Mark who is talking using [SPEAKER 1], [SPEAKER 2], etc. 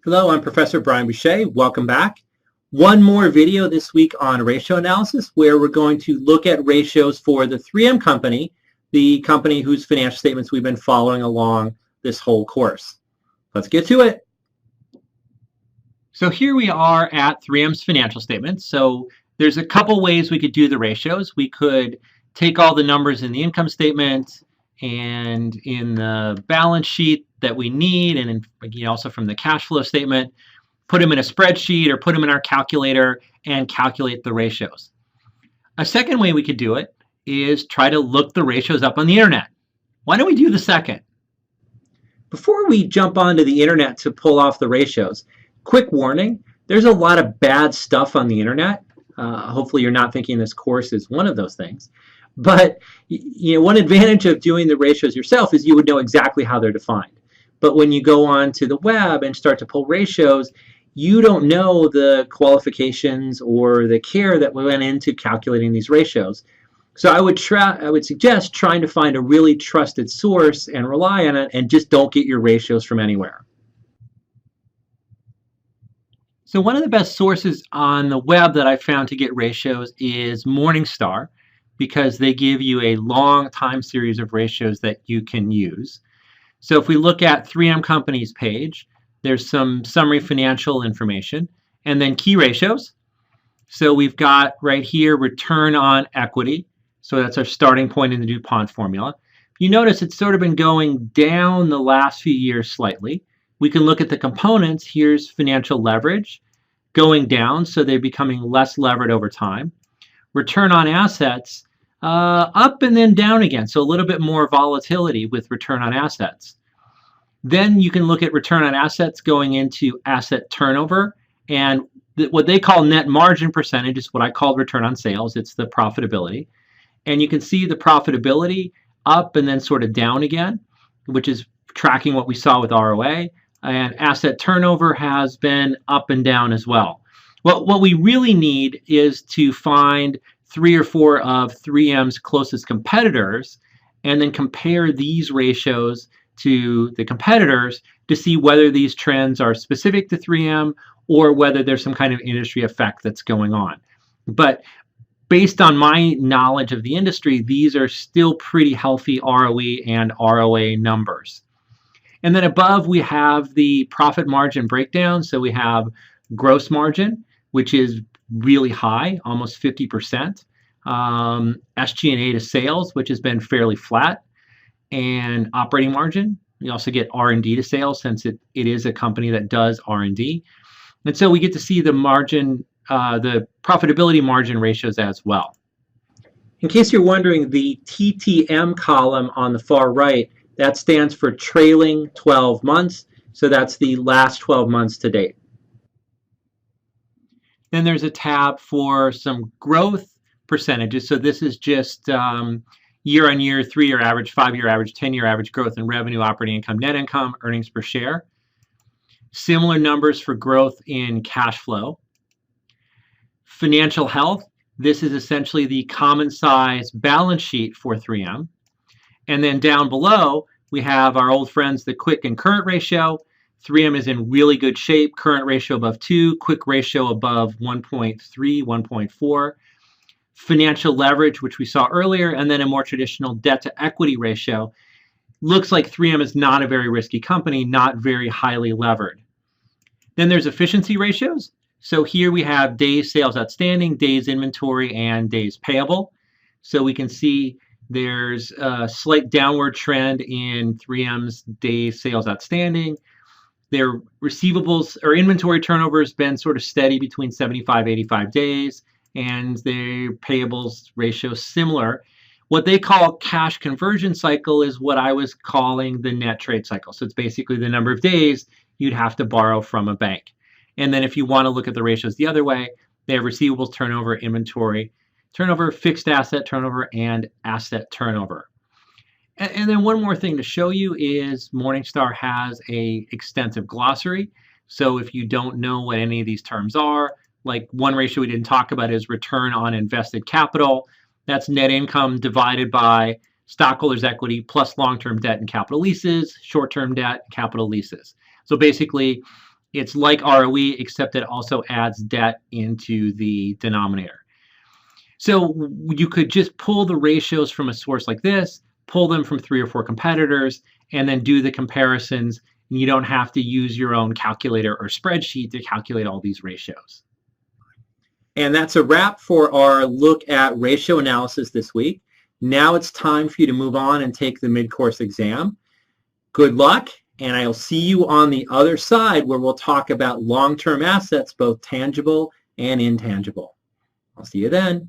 [SPEAKER 1] Hello, I'm Professor Brian Boucher. Welcome back. One more video this week on ratio analysis where we're going to look at ratios for the 3M company, the company whose financial statements we've been following along this whole course. Let's get to it. So here we are at 3M's financial statements. So there's a couple ways we could do the ratios. We could take all the numbers in the income statement and in the balance sheet that we need, and also from the cash flow statement, put them in a spreadsheet or put them in our calculator and calculate the ratios. A second way we could do it is try to look the ratios up on the internet. Why don't we do the second? Before we jump onto the internet to pull off the ratios, quick warning, there's a lot of bad stuff on the internet. Hopefully you're not thinking this course is one of those things. But one advantage of doing the ratios yourself is you would know exactly how they're defined. But when you go on to the web and start to pull ratios, you don't know the qualifications or the care that went into calculating these ratios. So I would suggest trying to find a really trusted source and rely on it, and just don't get your ratios from anywhere. So one of the best sources on the web that I found to get ratios is Morningstar, because they give you a long time series of ratios that you can use. So if we look at 3M Company's page, there's some summary financial information and then key ratios. So we've got right here return on equity. So that's our starting point in the DuPont formula. You notice it's sort of been going down the last few years slightly. We can look at the components. Here's financial leverage going down, so they're becoming less levered over time. Return on assets, up and then down again, so a little bit more volatility with return on assets. Then you can look at return on assets going into asset turnover, and what they call net margin percentage is what I call return on sales. It's the profitability. And you can see the profitability up and then sort of down again, which is tracking what we saw with ROA. And asset turnover has been up and down as well. What we really need is to find 3 or 4 of 3M's closest competitors and then compare these ratios to the competitors to see whether these trends are specific to 3M or whether there's some kind of industry effect that's going on. But based on my knowledge of the industry, these are still pretty healthy ROE and ROA numbers. And then above we have the profit margin breakdown. So we have gross margin, which is really high, almost 50%. SG&A to sales, which has been fairly flat, and operating margin. We also get R&D to sales, since it is a company that does R&D. And so we get to see the margin, the profitability margin ratios as well. In case you're wondering, the TTM column on the far right, that stands for trailing 12 months. So that's the last 12 months to date. Then there's a tab for some growth percentages. So this is just year-on-year, 3-year average, 5-year average, 10-year average growth in revenue, operating income, net income, earnings per share. Similar numbers for growth in cash flow. Financial health, this is essentially the common size balance sheet for 3M. And then down below, we have our old friends, the quick and current ratio. 3M is in really good shape, current ratio above 2, quick ratio above 1.3, 1.4. Financial leverage, which we saw earlier, and then a more traditional debt to equity ratio. Looks like 3M is not a very risky company, not very highly levered. Then there's efficiency ratios. So here we have days sales outstanding, days inventory, and days payable. So we can see there's a slight downward trend in 3M's days sales outstanding. Their receivables or inventory turnover has been sort of steady between 75, 85 days, and their payables ratio similar. What they call cash conversion cycle is what I was calling the net trade cycle. So it's basically the number of days you'd have to borrow from a bank. And then if you want to look at the ratios the other way, they have receivables turnover, inventory turnover, fixed asset turnover, and asset turnover. And then one more thing to show you is Morningstar has an extensive glossary. So if you don't know what any of these terms are, like one ratio we didn't talk about is return on invested capital. That's net income divided by stockholders' equity plus long-term debt and capital leases, short-term debt, capital leases. So basically, It's like ROE, except it also adds debt into the denominator. So you could just pull the ratios from a source like this, pull them from 3 or 4 competitors, and then do the comparisons. You don't have to use your own calculator or spreadsheet to calculate all these ratios. And that's a wrap for our look at ratio analysis this week. Now it's time for you to move on and take the mid-course exam. Good luck, and I'll see you on the other side where we'll talk about long-term assets, both tangible and intangible. I'll see you then.